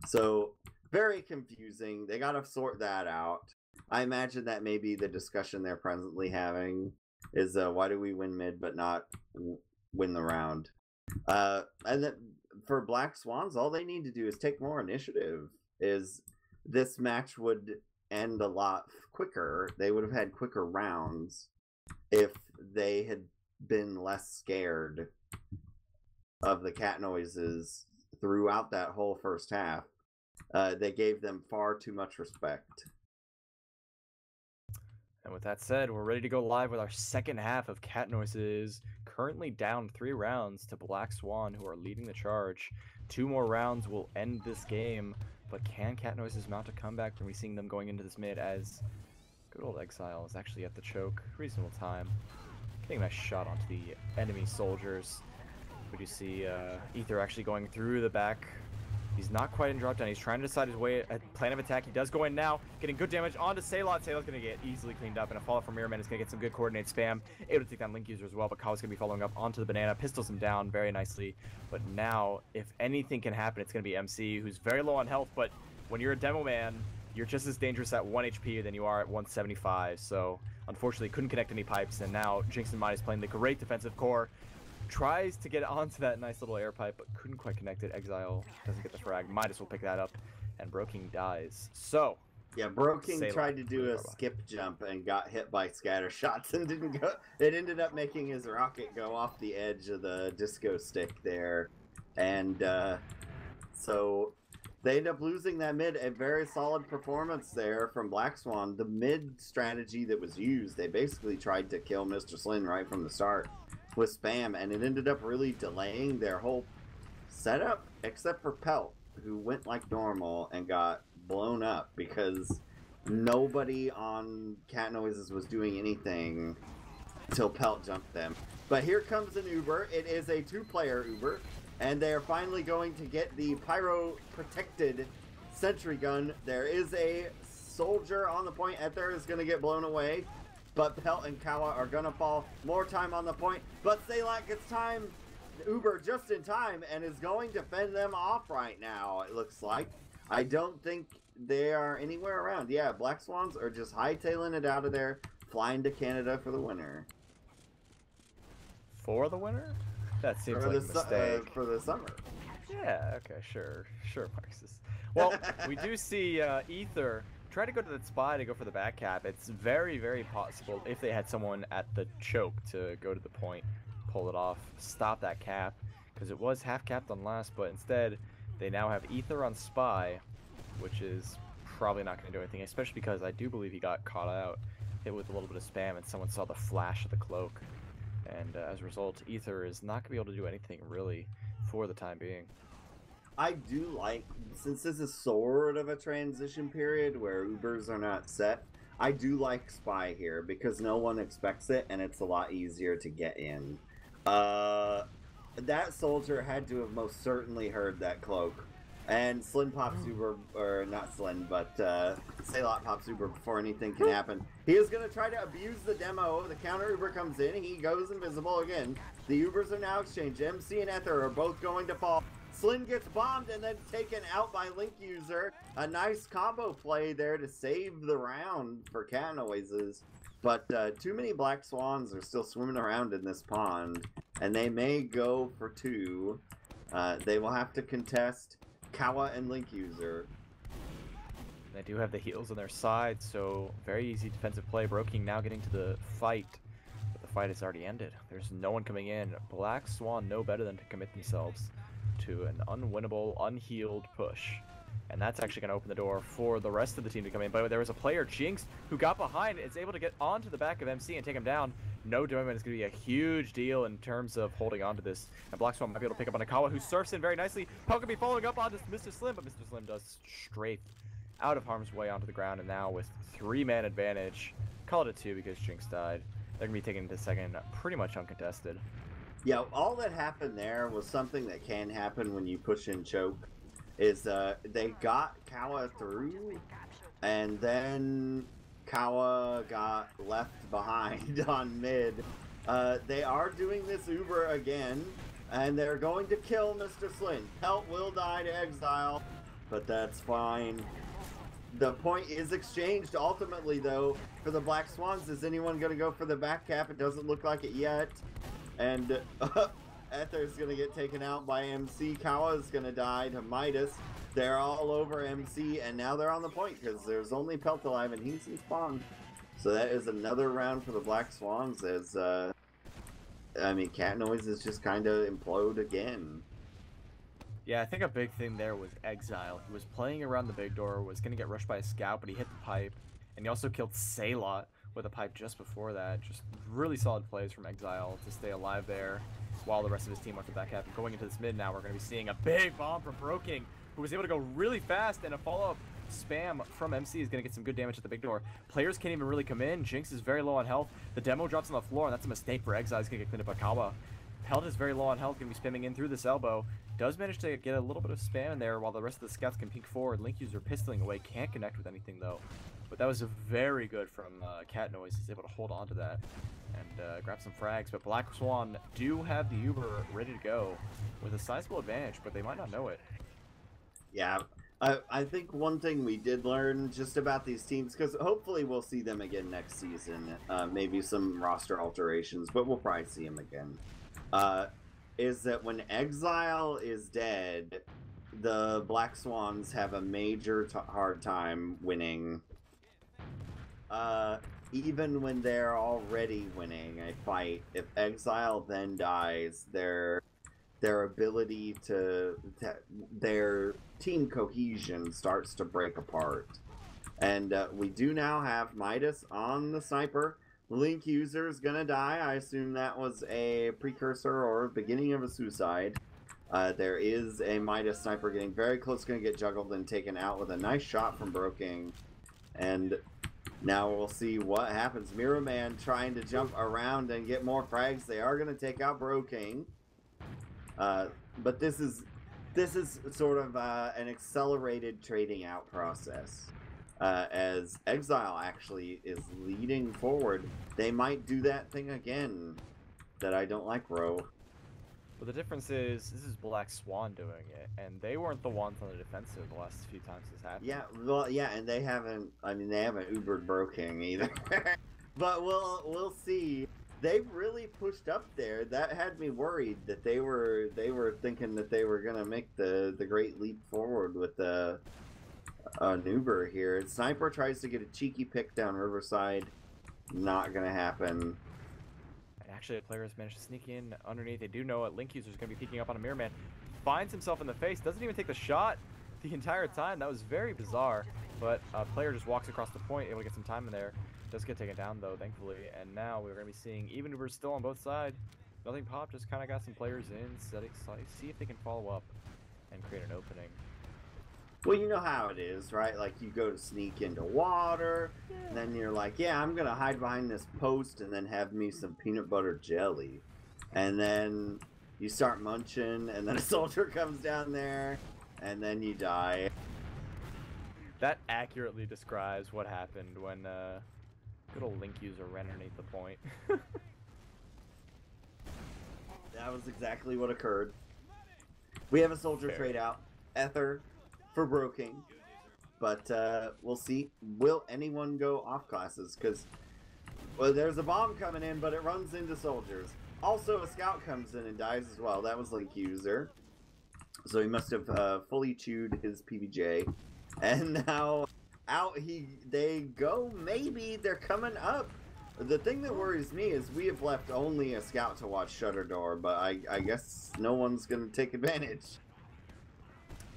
So very confusing. They got to sort that out. I imagine that maybe the discussion they're presently having is why do we win mid but not win the round? And then for Black Swans, all they need to do is take more initiative. This match would end a lot quicker. They would have had quicker rounds if they had been less scared of the cat noises throughout that whole first half. They gave them far too much respect. And with that said, we're ready to go live with our second half of Cat Noises. Currently down 3 rounds to Black Swan, who are leading the charge. 2 more rounds will end this game, but can Cat Noises mount a comeback? When we seeing them going into this mid as good old Exile is actually at the choke. Reasonable time. Getting a nice shot onto the enemy soldiers. We do see Ether actually going through the back. He's not quite in drop down. He's trying to decide his way plan of attack. He does go in now, getting good damage onto Sailot. Sailot's going to get easily cleaned up, and a follow from Mirrorman is going to get some good coordinate spam. Able to take down Link User as well, but Kawa's going to be following up onto the banana, pistols him down very nicely. But now, if anything can happen, it's going to be MC, who's very low on health, but when you're a demo man, you're just as dangerous at 1 HP than you are at 175. So, unfortunately, couldn't connect any pipes, and now Jinx and Midas playing the great defensive core. Tries to get onto that nice little air pipe, but couldn't quite connect it. Exile doesn't get the frag. Midas will pick that up, and Broking dies. So, yeah, Broking tried to do a skip jump and got hit by scatter shots and didn't go. It ended up making his rocket go off the edge of the disco stick there, and so they end up losing that mid. A very solid performance there from Black Swan. The mid strategy that was used, they basically tried to kill Mr. Slin right from the start with spam, and it ended up really delaying their whole setup, except for Pelt, who went like normal and got blown up because nobody on Cat Noises was doing anything until Pelt jumped them. But here comes an Uber. It is a 2-player Uber, and they are finally going to get the pyro-protected sentry gun. There is a soldier on the point. Ether is going to get blown away, but Pelt and Kawa are going to fall. More time on the point, but Sailot gets time, Uber just in time, and is going to fend them off right now, it looks like. I don't think they are anywhere around. Yeah, Black Swans are just hightailing it out of there, flying to Canada for the winner. For the winner? That seems like a mistake. For the summer. Yeah, okay, sure, Marxist. Well, we do see Ether try to go to that spy to go for the back cap. It's very, very possible if they had someone at the choke to go to the point, pull it off, stop that cap, because it was half capped on last, but instead they now have Ether on spy, which is probably not going to do anything, especially because I do believe he got caught out, hit with a little bit of spam, and someone saw the flash of the cloak. And as a result, Ether is not going to be able to do anything really for the time being. I do like, since this is sort of a transition period where Ubers are not set, I do like Spy here because no one expects it and it's a lot easier to get in. That soldier had to have most certainly heard that cloak. And Slin pops Uber, or not Slin, but Sailot pops Uber before anything can happen. He is going to try to abuse the demo. The counter Uber comes in. He goes invisible again. The Ubers are now exchanged. MC and Ether are both going to fall. Slin gets bombed and then taken out by Link User. A nice combo play there to save the round for Cat Noises. But too many Black Swans are still swimming around in this pond. And they may go for 2. They will have to contest Kawa and Link User. They do have the heals on their side, so very easy defensive play. Broking now getting to the fight, but the fight has already ended. There's no one coming in. Black Swan know better than to commit themselves to an unwinnable, unhealed push. And that's actually going to open the door for the rest of the team to come in. But there was a player, Jinx, who got behind, is able to get onto the back of MC and take him down. No damage is going to be a huge deal in terms of holding on to this. And Black Swan might be able to pick up on Akawa, who surfs in very nicely. Pelt could be following up on Mr. Slim, but Mr. Slim does strafe out of harm's way onto the ground. And now with 3-man advantage, call it a 2 because Jinx died. They're going to be taking the second pretty much uncontested. Yeah, all that happened there was something that can happen when you push in choke. Is they got Kawa through, And then Kawa got left behind on mid. They are doing this Uber again, and they're going to kill Mr. Slint. Pelt will die to Exile, but that's fine. The point is exchanged ultimately, though, for the Black Swans. Is anyone going to go for the back cap? It doesn't look like it yet. And Ether's going to get taken out by MC. Kawa's going to die to Midas. They're all over MC, and now they're on the point because there's only Pelt alive, and he's in spawn. So that is another round for the Black Swans as, I mean, Cat Noise is just kind of implode again. Yeah, I think a big thing there was Exile. He was playing around the big door, was going to get rushed by a scout, but he hit the pipe. And he also killed Saylot with a pipe just before that. Just really solid plays from Exile to stay alive there while the rest of his team went to back half. And going into this mid now, we're going to be seeing a big bomb from Broking, who was able to go really fast, and a follow-up spam from MC is going to get some good damage at the big door. Players can't even really come in. Jinx is very low on health. The demo drops on the floor, and that's a mistake for Exile. He's going to get cleaned up by Kawa. Pelt is very low on health, going to be spamming in through this elbow. Does manage to get a little bit of spam in there while the rest of the scouts can peek forward. Link user pistoling away, can't connect with anything though. But that was very good from Cat Noise. He's able to hold on to that and grab some frags. But Black Swan do have the Uber ready to go with a sizable advantage, but they might not know it. Yeah, I think one thing we did learn just about these teams, because hopefully we'll see them again next season, maybe some roster alterations, but we'll probably see them again, is that when Exile is dead, the Black Swans have a major hard time winning. Even when they're already winning a fight, if Exile then dies, their ability their team cohesion starts to break apart. And we do now have Midas on the sniper. Link user is gonna die. I assume that was a precursor or beginning of a suicide. There is a Midas sniper getting very close, gonna get juggled and taken out with a nice shot from Broking. And now we'll see what happens. Mirror Man trying to jump around and get more frags. They are gonna take out Broking. But this is sort of an accelerated trading out process. As Exile actually is leading forward, they might do that thing again that I don't like, Ro. Well, the difference is this is Black Swan doing it, and they weren't the ones on the defensive the last few times this happened. Yeah, well, yeah, and they haven't. I mean, they haven't Ubered Broking either. But we'll see. They really pushed up there. That had me worried that they were thinking that they were gonna make the great leap forward with an Uber here. Sniper tries to get a cheeky pick down Riverside. Not gonna happen. And actually, the players managed to sneak in underneath. They do know it. Link user is gonna be peeking up on a Mirror Man. Finds himself in the face. Doesn't even take the shot the entire time. That was very bizarre. But a player just walks across the point, able to get some time in there. Does get taken down though, thankfully, and now we're going to be seeing even Ubers still on both sides. Nothing popped, just kind of got some players in, see if they can follow up and create an opening. Well, you know how it is, right? Like, you go to sneak into water, and then you're like, yeah, I'm going to hide behind this post and then have me some peanut butter jelly. And then you start munching, and then a soldier comes down there, and then you die. That accurately describes what happened when, good old Link user ran underneath the point. That was exactly what occurred. We have a soldier trade out. Ether for Broking. But we'll see. Will anyone go off classes? Because, well, there's a bomb coming in, but it runs into soldiers. Also, a scout comes in and dies as well. That was Link user. So he must have fully chewed his PBJ. And now out they go. Maybe they're coming up. The thing that worries me is we have left only a scout to watch Shutter Door, but I guess no one's going to take advantage.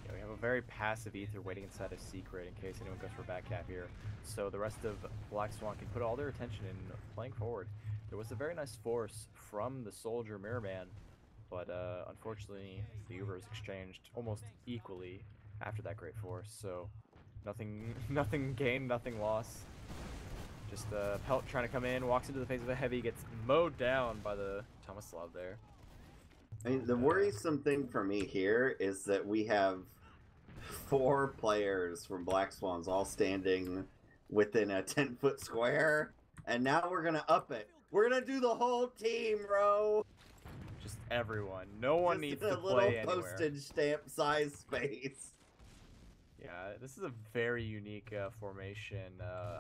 Yeah, we have a very passive Ether waiting inside a secret in case anyone goes for back cap here. So the rest of Black Swan can put all their attention in playing forward. There was a very nice force from the soldier Mirror Man, but unfortunately the Uber is exchanged almost equally after that great force, so nothing gained, nothing lost. Just Pelt trying to come in, walks into the face of a heavy, gets mowed down by the Tomislav there. I mean, the worrisome thing for me here is that we have 4 players from Black Swans all standing within a 10-foot square. And now we're going to up it. We're going to do the whole team, bro. Just everyone. No one needs to play little anywhere. postage stamp size space. Yeah, this is a very unique formation.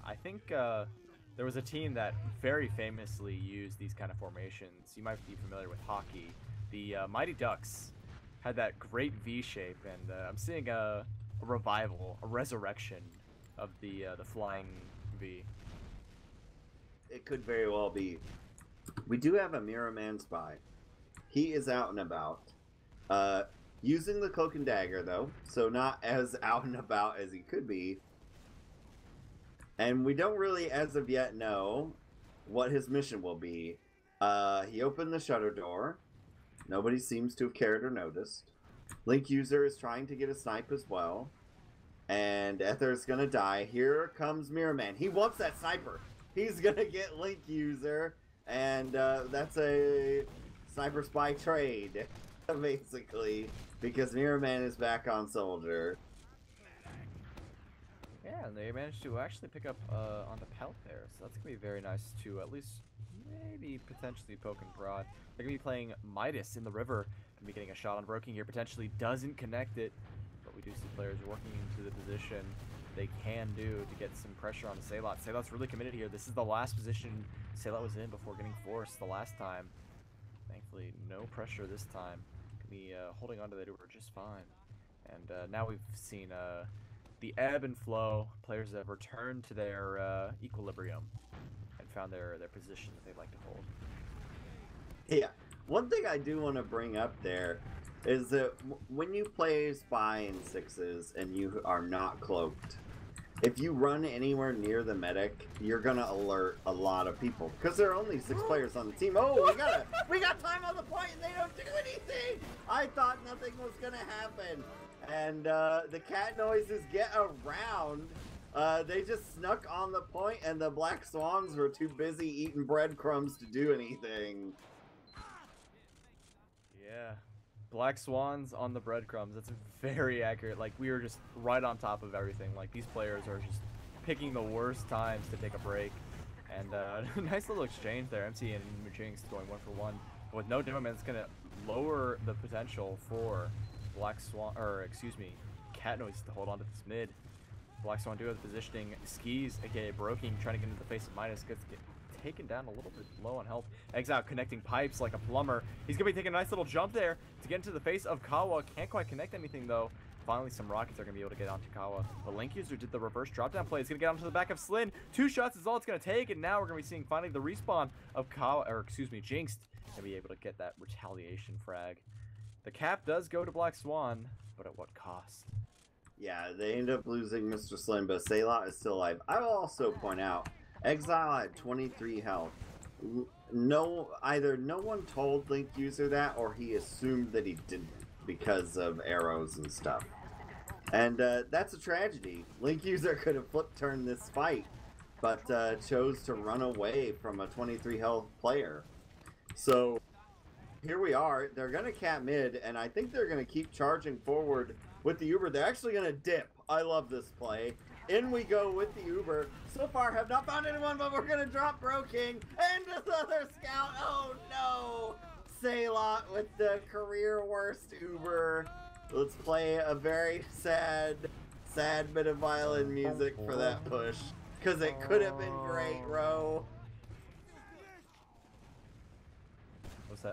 I think there was a team that very famously used these kind of formations. You might be familiar with hockey. The Mighty Ducks had that great V shape, and I'm seeing a revival, a resurrection of the flying V. It could very well be. We do have a Mirror Man spy. He is out and about. Using the cloak and dagger, though, so not as out and about as he could be. And we don't really, as of yet, know what his mission will be. He opened the shutter door. Nobody seems to have cared or noticed. Link User is trying to get a snipe as well. And Ether's gonna die. Here comes Mirror Man. He wants that sniper. He's gonna get Link User. And that's a sniper spy trade, basically. Because Mirror Man is back on Soldier. Yeah, and they managed to actually pick up on the pelt there, so that's going to be very nice to at least maybe potentially poke and prod. They're going to be playing Midas in the river, going to be getting a shot on Broking here, potentially doesn't connect it, but we do see players working into the position they can do to get some pressure on the Sailot. Sailot's really committed here. This is the last position Sailot was in before getting forced the last time. Thankfully, no pressure this time. Be holding onto that Uber just fine, and now we've seen the ebb and flow. Players have returned to their equilibrium and found their position that they'd like to hold. Yeah, one thing I do want to bring up there is that when you play Spy in 6s and you are not cloaked, if you run anywhere near the medic, you're gonna alert a lot of people because there are only 6 players on the team. Oh, we got time on the point, and they don't do anything. I thought nothing was gonna happen, and the cat noises get around. They just snuck on the point, and the Black Swans were too busy eating breadcrumbs to do anything. Yeah. Black Swans on the breadcrumbs. That's very accurate. Like, we were just right on top of everything. Like, these players are just picking the worst times to take a break. And nice little exchange there. MC and Jinx going 1-for-1. But with no demo man, it's going to lower the potential for Black Swan, or excuse me, Cat Noise to hold on to this mid. Black Swan do have the positioning. Skis, aka Broking, trying to get into the face of Midas. Gets taken down a little bit low on health. Exile connecting pipes like a plumber. He's gonna be taking a nice little jump there to get into the face of Kawa. Can't quite connect anything though. Finally, some rockets are gonna be able to get onto Kawa. The Link User did the reverse drop down play. It's gonna get onto the back of Slin. 2 shots is all it's gonna take, and now we're gonna be seeing finally the respawn of Kawa, or excuse me, Jinx, gonna be able to get that retaliation frag. The cap does go to Black Swan, but at what cost? Yeah, they end up losing Mr. Slim, but Sailot is still alive. I will also point out, Exile had 23 health. Either no one told Link User that, or he assumed that he didn't because of arrows and stuff. And that's a tragedy. Link User could have flip-turned this fight, but chose to run away from a 23 health player. So here we are. They're going to cap mid, and I think they're going to keep charging forward with the Uber. They're actually going to dip. I love this play. In we go with the Uber. So far, have not found anyone, but we're going to drop Broking and another scout. Oh, no. Sailot with the career worst Uber. Let's play a very sad bit of violin music for that push. Because it could have been great, Ro.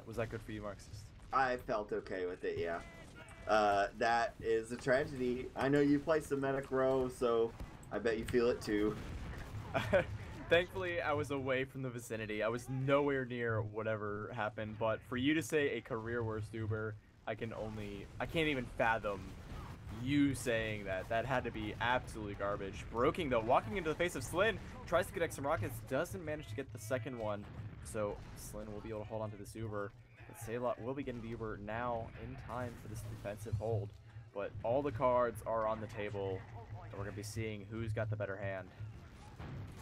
Was that good for you, Marxist? I felt okay with it, yeah. That is a tragedy. I know you play some Medic Row, so I bet you feel it too. Thankfully, I was away from the vicinity. I was nowhere near whatever happened, but for you to say a career worst Uber, I can't even fathom you saying that. That had to be absolutely garbage. Broking, though, walking into the face of Slin, tries to connect some rockets, doesn't manage to get the second one, so Slin will be able to hold on to this Uber. But Sailot will be getting the Uber now in time for this defensive hold. But all the cards are on the table, and we're going to be seeing who's got the better hand.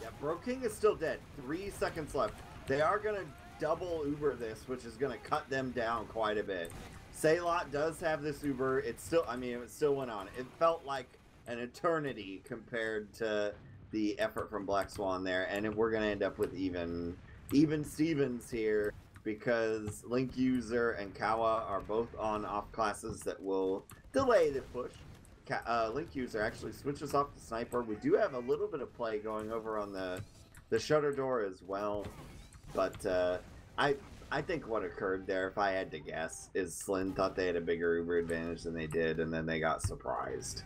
Yeah, Broking is still dead. 3 seconds left. They are going to double Uber this, which is going to cut them down quite a bit. Saylot does have this Uber. It's still, I mean, it still went on. It felt like an eternity compared to the effort from Black Swan there, and we're gonna end up with even Stevens here because Link User and Kawa are both on off classes that will delay the push. Link User actually switches off to Sniper. We do have a little bit of play going over on the shutter door as well, but I think what occurred there, if I had to guess, is Slyn thought they had a bigger Uber advantage than they did, and then they got surprised.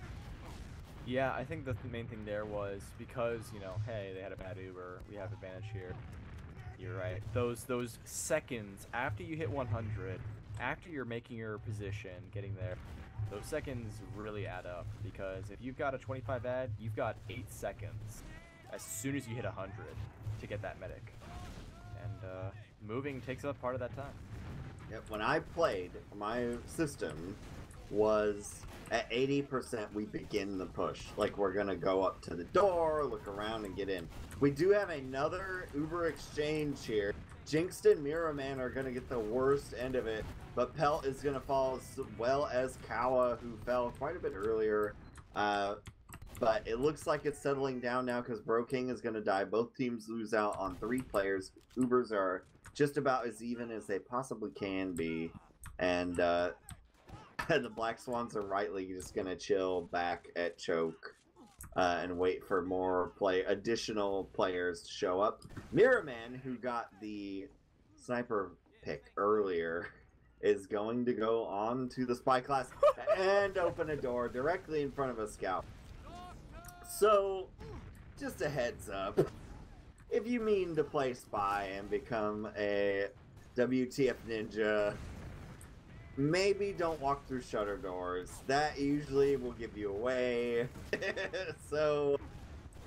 Yeah, I think the main thing there was because, you know, hey, they had a bad Uber, we have advantage here. You're right. Those seconds after you hit 100, after you're making your position, getting there, those seconds really add up, because if you've got a 25 ad, you've got 8 seconds as soon as you hit 100 to get that medic. And moving takes up part of that time. Yep, when I played, my system was at 80% we begin the push. Like, we're gonna go up to the door, look around, and get in. We do have another Uber exchange here. Jinxed and Mirror Man are gonna get the worst end of it, but Pelt is gonna fall as well as Kawa, who fell quite a bit earlier. But it looks like it's settling down now because Bro King is gonna die. Both teams lose out on 3 players. Ubers are just about as even as they possibly can be, and the Black Swans are rightly just gonna chill back at Choke and wait for more additional players to show up. Mirror Man, who got the sniper pick earlier, is going to go on to the spy class and open a door directly in front of a scout. So, just a heads up. If you mean to play spy and become a WTF ninja, maybe don't walk through shutter doors. That usually will give you away. So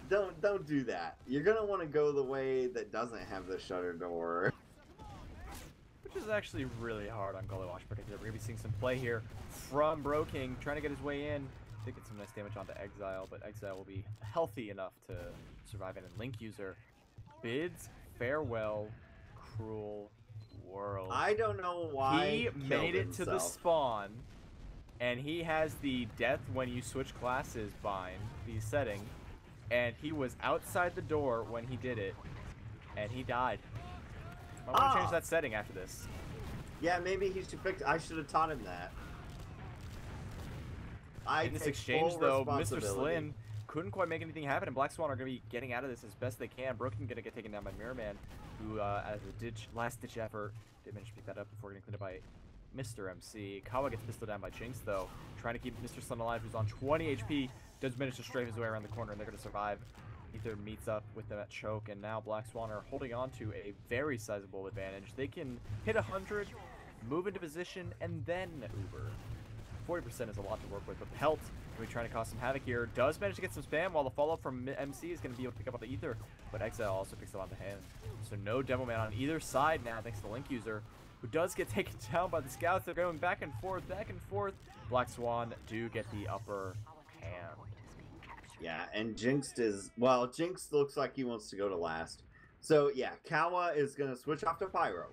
don't do that. You're gonna want to go the way that doesn't have the shutter door. Which is actually really hard on Gully Watch in particular. We're gonna be seeing some play here from Bro King, trying to get his way in. Did get some nice damage onto Exile, but Exile will be healthy enough to survive it. And Link User bids farewell, cruel world. I don't know why he made it to the spawn, and he has the death when you switch classes bind, the setting, and he was outside the door when he did it, and he died. I want to change that setting after this. Yeah, maybe he should fix. I should have taught him that. In this exchange, though, Mr. Slyn couldn't quite make anything happen, and Black Swan are going to be getting out of this as best they can. Broken going to get taken down by Mirror Man, who, as a last-ditch effort, did manage to pick that up before getting cleaned up by Mr. MC. Kawa gets pistoled down by Jinx, though, trying to keep Mr. Slyn alive, who's on 20 HP, does manage to strafe his way around the corner, and they're going to survive. Ether meets up with them at Choke, and now Black Swan are holding on to a very sizable advantage. They can hit 100, move into position, and then Uber. 40% is a lot to work with, but Pelt going to be trying to cause some havoc here. Does manage to get some spam, while the follow-up from MC is going to be able to pick up on the Ether, but Exile also picks up on the hand. So no Demo Man on either side now, thanks to Link User, who does get taken down by the Scouts. They're going back and forth, back and forth. Black Swan do get the upper hand. Yeah, and Jinx Jinx looks like he wants to go to last. So yeah, Kawa is going to switch off to Pyro.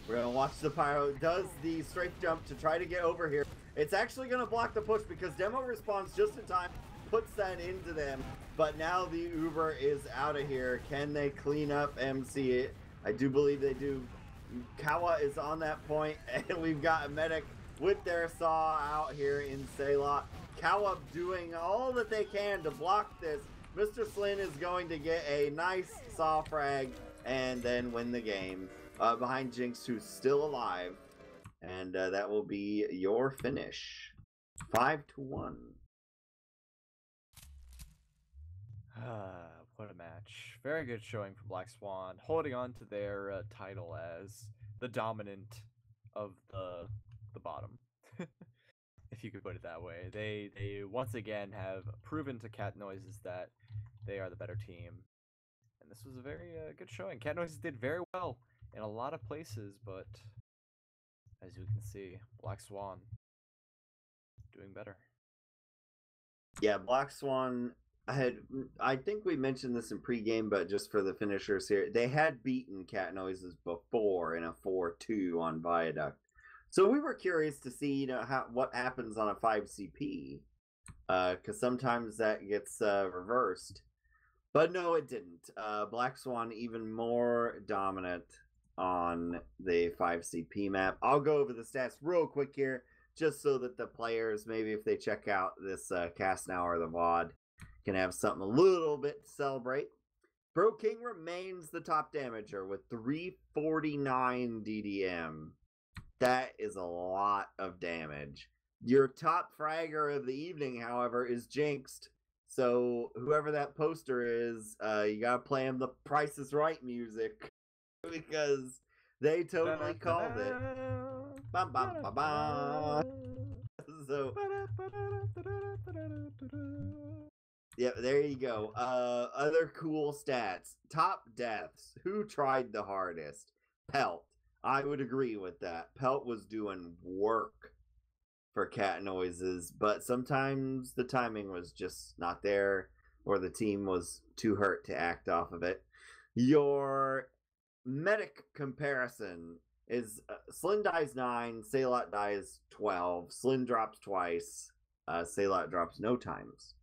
We're going to watch the Pyro does the strafe jump to try to get over here. It's actually going to block the push because Demo responds just in time, puts that into them. But now the Uber is out of here. Can they clean up MC? I do believe they do. Kawa is on that point, and we've got a medic with their saw out here in Saylot. Kawa doing all that they can to block this. Mr. Slyn is going to get a nice saw frag and then win the game behind Jinx, who's still alive. And that will be your finish. 5-1. What a match. Very good showing from Black Swan, holding on to their title as the dominant of the bottom. If you could put it that way. They once again have proven to Cat Noises that they are the better team. And this was a very good showing. Cat Noises did very well in a lot of places, but as you can see, Black Swan doing better. Yeah, Black Swan, I think we mentioned this in pregame, but just for the finishers here, they had beaten Cat Noises before in a 4-2 on Viaduct. So we were curious to see, what happens on a 5CP, because sometimes that gets reversed. But no, it didn't. Black Swan even more dominant on the 5CP map. I'll go over the stats real quick here, just so that the players, maybe if they check out this cast now or the VOD, can have something a little bit to celebrate. Bro King remains the top damager with 349 DDM. That is a lot of damage. Your top fragger of the evening, however, is Jinxed. So whoever that poster is, you gotta play him the Price is Right music because they totally called it. Bam, bam, bam, bam. So yeah, there you go. Other cool stats. Top deaths. Who tried the hardest? Pelt. I would agree with that. Pelt was doing work for cat noises, but sometimes the timing was just not there, or the team was too hurt to act off of it. Your medic comparison is Slin dies 9, Sailot dies 12, Slin drops twice, Sailot drops no times.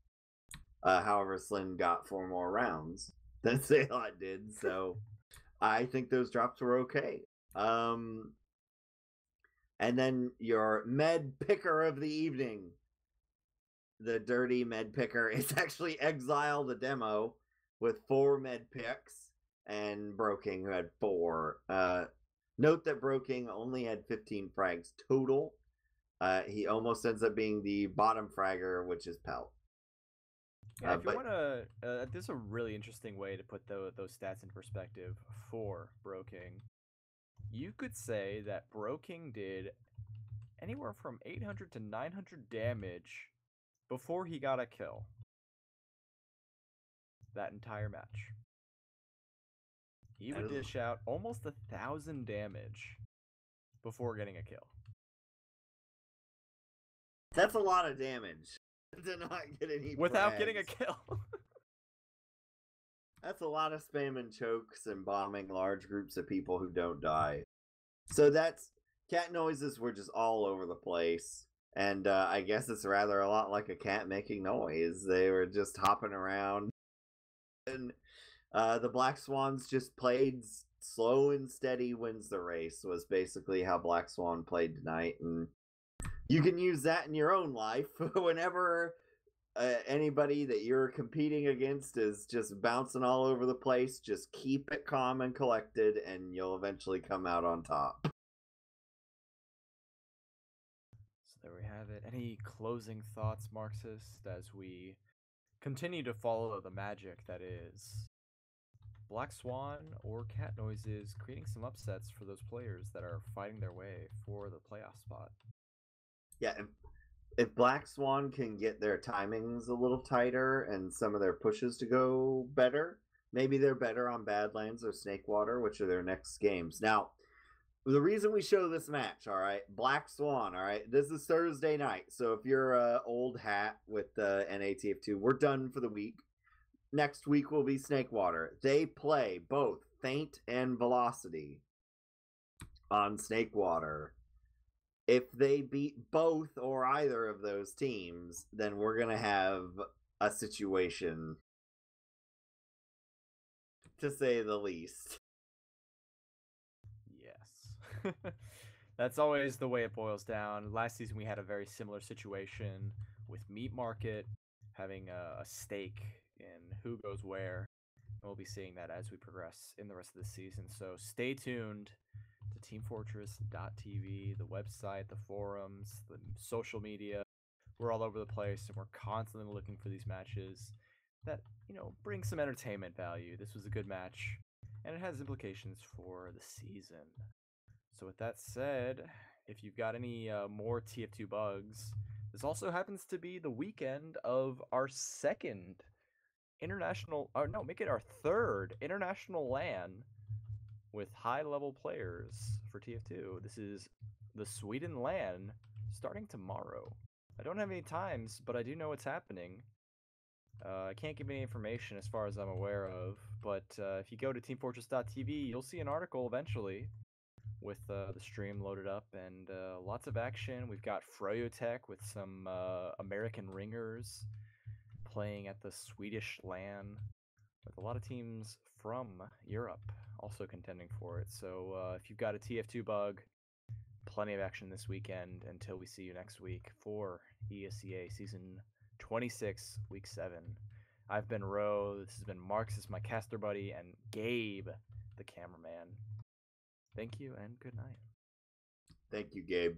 However, Slin got 4 more rounds than Sailot did, so I think those drops were okay. And then your med picker of the evening, the dirty med picker, is actually Exile the demo with 4 med picks, and Broking, who had 4. Note that Broking only had 15 frags total. He almost ends up being the bottom fragger, which is Pelt. Yeah, if you want to, there's a really interesting way to put those stats in perspective for Broking. You could say that Broking did anywhere from 800 to 900 damage before he got a kill. That entire match. He would dish out almost 1,000 damage before getting a kill. That's a lot of damage to not get any without getting a kill. That's a lot of spam and chokes and bombing large groups of people who don't die. So that's cat noises were just all over the place. And I guess it's rather a lot like a cat making noise. They were just hopping around. And the Black Swans just played slow and steady wins the race, was basically how Black Swan played tonight. And you can use that in your own life whenever anybody that you're competing against is just bouncing all over the place. Just keep it calm and collected, and you'll eventually come out on top. So there we have it. Any closing thoughts, Marxist, as we continue to follow the magic that is Black Swan or cat noises, creating some upsets for those players that are fighting their way for the playoff spot? Yeah, if Black Swan can get their timings a little tighter and some of their pushes to go better, maybe they're better on Badlands or Snakewater, which are their next games. Now, the reason we show this match, all right, Black Swan, all right, this is Thursday night. So if you're an old hat with the NATF2, we're done for the week. Next week will be Snakewater. They play both Feint and Velocity on Snakewater. If they beat both or either of those teams, then we're going to have a situation, to say the least. Yes. That's always the way it boils down. Last season we had a very similar situation with Meat Market having a stake in who goes where. We'll be seeing that as we progress in the rest of the season. So stay tuned to teamfortress.tv, the website, the forums, the social media. We're all over the place, and we're constantly looking for these matches that, bring some entertainment value. This was a good match, and it has implications for the season. So with that said, if you've got any more TF2 bugs, this also happens to be the weekend of our second our third international LAN with high-level players for TF2. This is the Sweden LAN starting tomorrow. I don't have any times, but I do know what's happening. I can't give any information as far as I'm aware of, but if you go to teamfortress.tv, you'll see an article eventually with the stream loaded up and lots of action. We've got Froyotech with some American ringers playing at the Swedish LAN with a lot of teams from Europe also contending for it. So if you've got a TF2 bug, plenty of action this weekend until we see you next week for ESEA Season 26, Week 7. I've been Ro, this has been Marxist, my caster buddy, and Gabe, the cameraman. Thank you and good night. Thank you, Gabe.